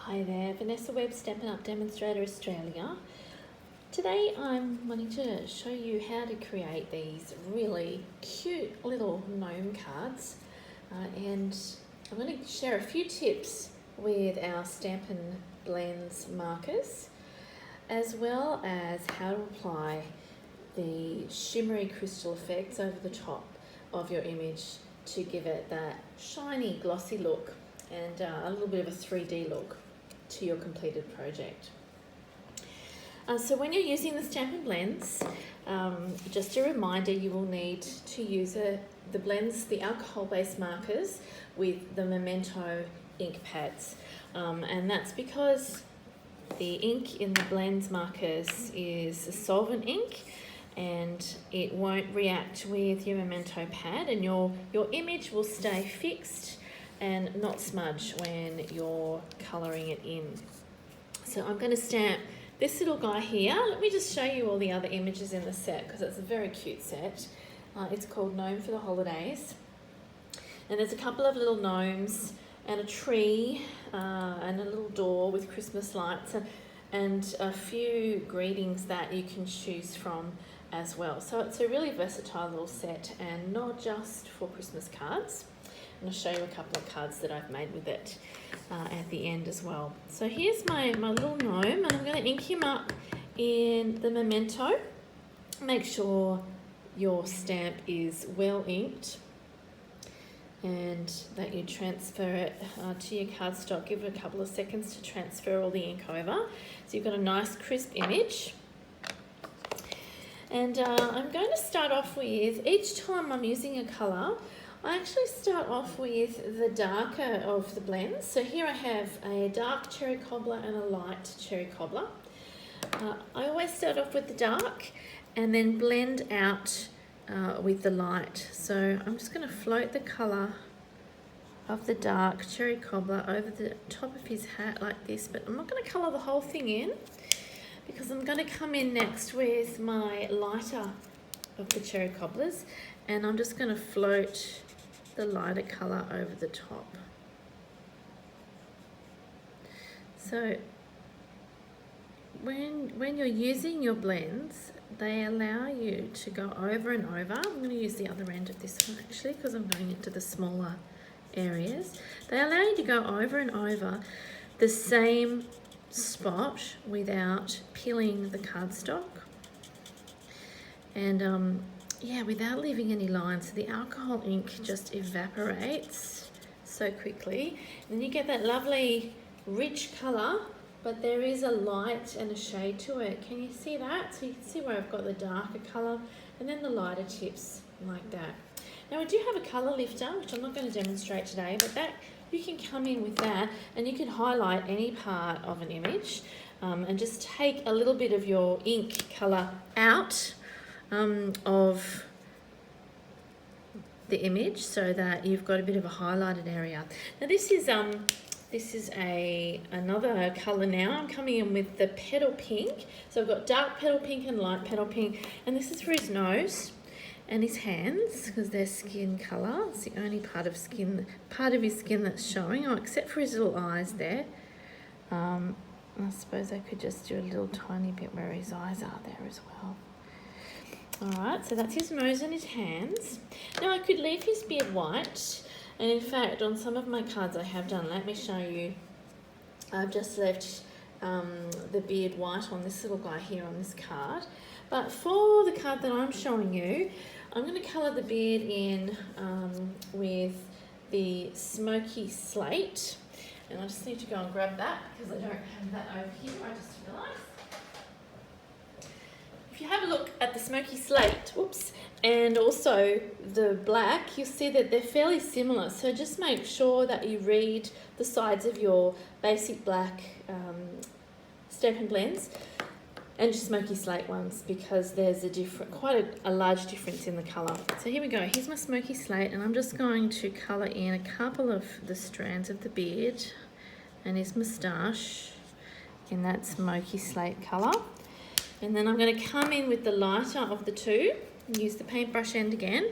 Hi there, Vanessa Webb, Stampin' Demonstrator Australia. Today I'm wanting to show you how to create these really cute little gnome cards and I'm going to share a few tips with our Stampin Blends markers, as well as how to apply the Shimmery Crystal Effects over the top of your image to give it that shiny glossy look and a little bit of a 3D look to your completed project. So when you're using the Stampin Blends, just a reminder, you will need to use the blends, the alcohol-based markers with the Memento ink pads. And that's because the ink in the blends markers is a solvent ink and it won't react with your Memento pad, and your image will stay fixed and not smudge when you're colouring it in. So I'm going to stamp this little guy here. Let me just show you all the other images in the set because it's a very cute set. It's called Gnome for the Holidays. And there's a couple of little gnomes and a tree and a little door with Christmas lights and a few greetings that you can choose from as well. So it's a really versatile little set and not just for Christmas cards. And I'll show you a couple of cards that I've made with it at the end as well. So here's my little gnome, and I'm going to ink him up in the Memento. Make sure your stamp is well inked and that you transfer it to your cardstock. Give it a couple of seconds to transfer all the ink over. So you've got a nice crisp image. And I'm going to start off with, each time I'm using a colour, I actually start off with the darker of the blends. So here I have a dark cherry cobbler and a light cherry cobbler. I always start off with the dark and then blend out with the light. So I'm just going to float the colour of the dark cherry cobbler over the top of his hat like this, but I'm not going to colour the whole thing in because I'm going to come in next with my lighter of the cherry cobblers, and I'm just going to float the lighter colour over the top. So when you're using your blends, they allow you to go over and over. I'm going to use the other end of this one actually because I'm going into the smaller areas. They allow you to go over and over the same spot without peeling the cardstock and yeah, without leaving any lines. So the alcohol ink just evaporates so quickly, and you get that lovely rich colour, but there is a light and a shade to it. Can you see that? So you can see where I've got the darker colour and then the lighter tips like that. Now I do have a colour lifter, which I'm not going to demonstrate today, but that you can come in with that and you can highlight any part of an image and just take a little bit of your ink colour out of the image so that you've got a bit of a highlighted area. Now this is another colour now. I'm coming in with the petal pink. So I've got dark petal pink and light petal pink, and this is for his nose and his hands because they're skin colour. It's the only part of his skin that's showing, except for his little eyes there. I suppose I could just do a little tiny bit where his eyes are there as well. Alright, so that's his nose and his hands. Now I could leave his beard white, and in fact on some of my cards I have done. Let me show you. I've just left the beard white on this little guy here on this card. But for the card that I'm showing you, I'm going to colour the beard in with the smoky slate. And I just need to go and grab that because I don't have that over here, I just realised. If you have a look at the smoky slate, and also the black, you'll see that they're fairly similar. So just make sure that you read the sides of your basic black Stampin' Blends and your smoky slate ones, because there's quite a large difference in the colour. So here we go. Here's my smoky slate, and I'm just going to colour in a couple of the strands of the beard and his moustache in that smoky slate colour. And then I'm going to come in with the lighter of the two and use the paintbrush end again.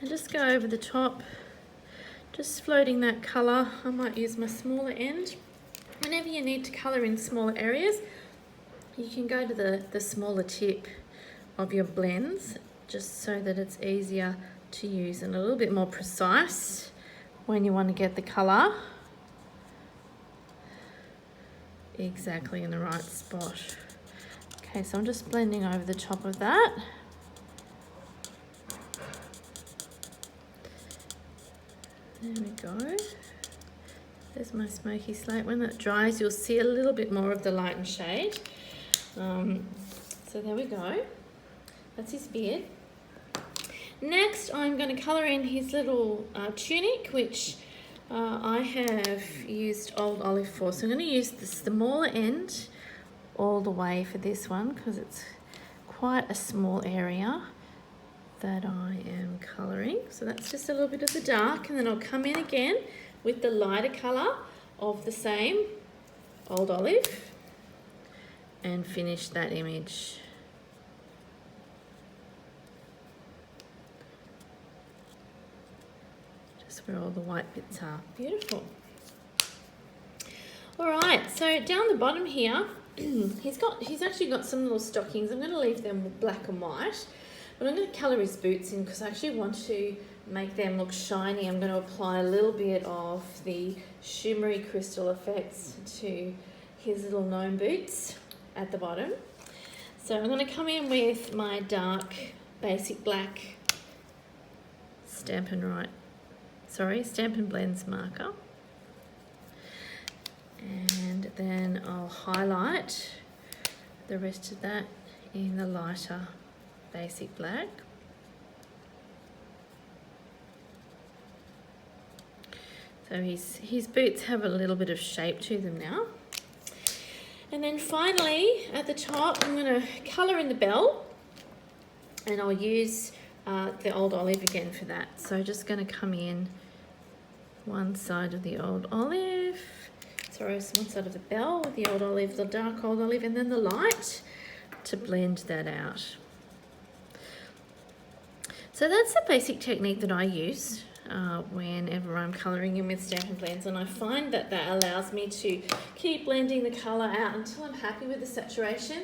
And just go over the top, just floating that colour. I might use my smaller end. Whenever you need to colour in smaller areas, you can go to the smaller tip of your blends, just so that it's easier to use and a little bit more precise when you want to get the colour exactly in the right spot. Okay, so I'm just blending over the top of that. There we go. There's my smoky slate. When that dries, you'll see a little bit more of the light and shade. So there we go. That's his beard. Next, I'm going to colour in his little tunic, which I have used Old Olive for. So I'm going to use the smaller end all the way for this one, because it's quite a small area that I am colouring. So that's just a little bit of the dark, and then I'll come in again with the lighter colour of the same Old Olive and finish that image. Just where all the white bits are. Beautiful. Alright, so down the bottom here, he's actually got some little stockings. I'm going to leave them black and white, but I'm going to colour his boots in because I actually want to make them look shiny. I'm going to apply a little bit of the Shimmery Crystal Effects to his little gnome boots at the bottom. So I'm going to come in with my dark basic black Stampin' Blends marker. And then I'll highlight the rest of that in the lighter basic black. So his boots have a little bit of shape to them now. And then finally at the top, I'm going to colour in the bell, and I'll use the Old Olive again for that. So just going to come in one side of the Old Olive, sorry, one side of the bell with the Old Olive, the dark Old Olive, and then the light to blend that out. So that's the basic technique that I use whenever I'm colouring in with Stampin' Blends, and I find that that allows me to keep blending the colour out until I'm happy with the saturation,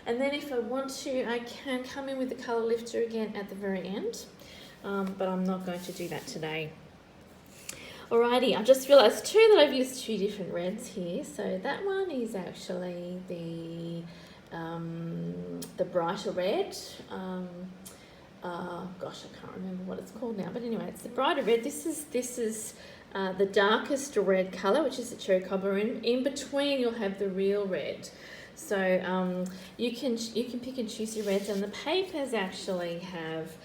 and then if I want to, I can come in with the colour lifter again at the very end, but I'm not going to do that today. Alrighty, I just realised too that I've used two different reds here. So that one is actually the brighter red. Gosh, I can't remember what it's called now, but anyway, it's the brighter red. This is the darkest red colour, which is the cherry cobbler. In between, you'll have the real red. So you can pick and choose your reds, and the papers actually have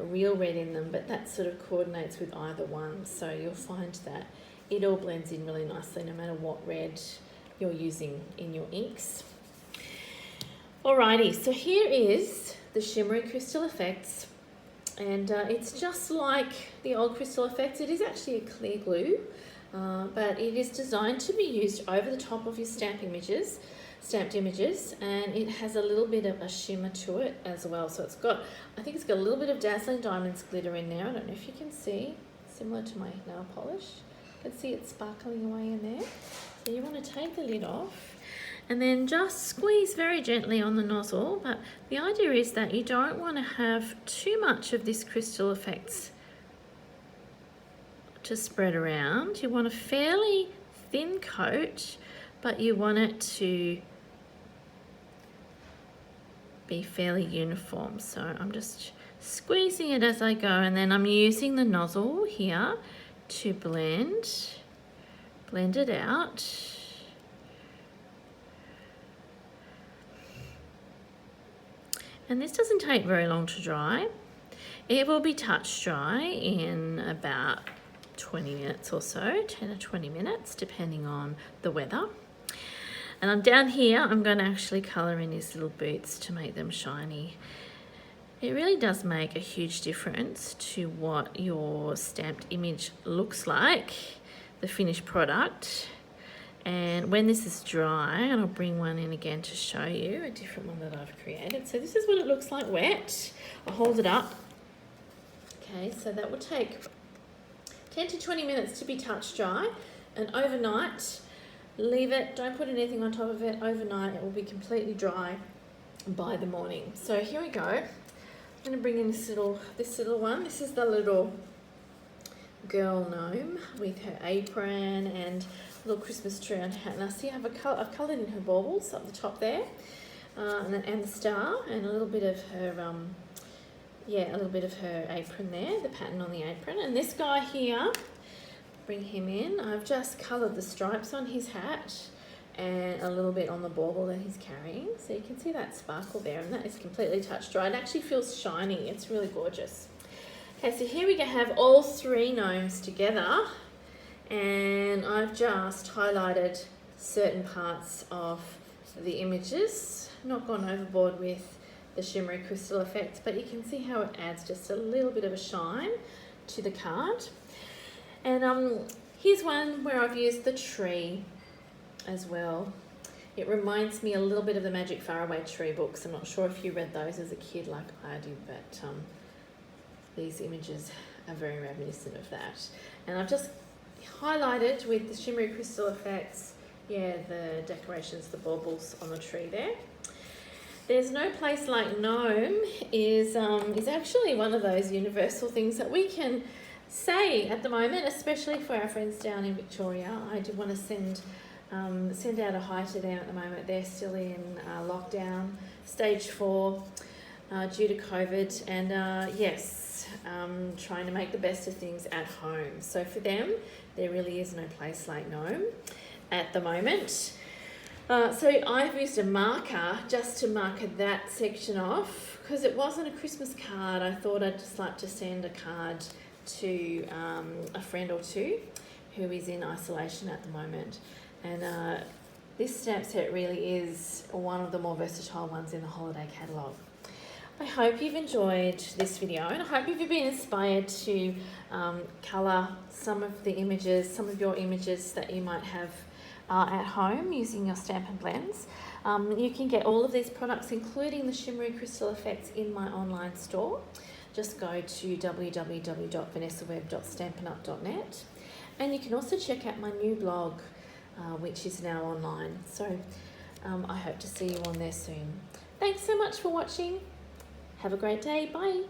real red in them, but that sort of coordinates with either one. So you'll find that it all blends in really nicely, no matter what red you're using in your inks. Alrighty, so here is the Shimmery Crystal Effects, and it's just like the old Crystal Effects. It is actually a clear glue, but it is designed to be used over the top of your stamped images, and it has a little bit of a shimmer to it as well. So it's got, I think it's got a little bit of Dazzling Diamonds glitter in there. I don't know if you can see, similar to my nail polish. You can see it sparkling away in there. So you want to take the lid off and then just squeeze very gently on the nozzle, but the idea is that you don't want to have too much of this Crystal Effects to spread around. You want a fairly thin coat, but you want it to be fairly uniform. So I'm just squeezing it as I go, and then I'm using the nozzle here to blend it out. And this doesn't take very long to dry. It will be touch dry in about 20 minutes or so, 10 or 20 minutes, depending on the weather. And I'm down here, I'm going to actually colour in his little boots to make them shiny. It really does make a huge difference to what your stamped image looks like, the finished product. And when this is dry, and I'll bring one in again to show you, a different one that I've created. So this is what it looks like wet. I'll hold it up Okay, so that will take 10 to 20 minutes to be touch dry, and overnight, leave it, don't put anything on top of it. Overnight it will be completely dry by the morning. So here we go. I'm going to bring in this little one. This is the little girl gnome with her apron and little Christmas tree on her hat. Now see, I've coloured in her baubles up the top there, and the star, and a little bit of her apron there, the pattern on the apron. And this guy here, bring him in. I've just coloured the stripes on his hat and a little bit on the bauble that he's carrying. So you can see that sparkle there, and that is completely touch dry. It actually feels shiny. It's really gorgeous. Okay, so here we have all three gnomes together, and I've just highlighted certain parts of the images. Not gone overboard with the Shimmery Crystal Effects, but you can see how it adds just a little bit of a shine to the card. And here's one where I've used the tree as well. It reminds me a little bit of the Magic Faraway Tree books. I'm not sure if you read those as a kid like I did, but these images are very reminiscent of that. And I've just highlighted with the Shimmery Crystal Effects, the decorations, the baubles on the tree there. There's no place like Gnome is actually one of those universal things that we can say at the moment, especially for our friends down in Victoria. I do want to send out a hi to them at the moment. They're still in lockdown, stage 4, due to COVID, and trying to make the best of things at home. So for them, there really is no place like Gnome at the moment. So I've used a marker just to marker that section off, because it wasn't a Christmas card. I thought I'd just like to send a card to a friend or two who is in isolation at the moment. And this stamp set really is one of the more versatile ones in the holiday catalogue. I hope you've enjoyed this video, and I hope you've been inspired to colour some of the images, some of your images that you might have at home using your Stampin Blends. You can get all of these products, including the Shimmery Crystal Effects, in my online store. Just go to www.vanessawebb.stampinup.net, and you can also check out my new blog, which is now online. So I hope to see you on there soon. Thanks so much for watching. Have a great day. Bye.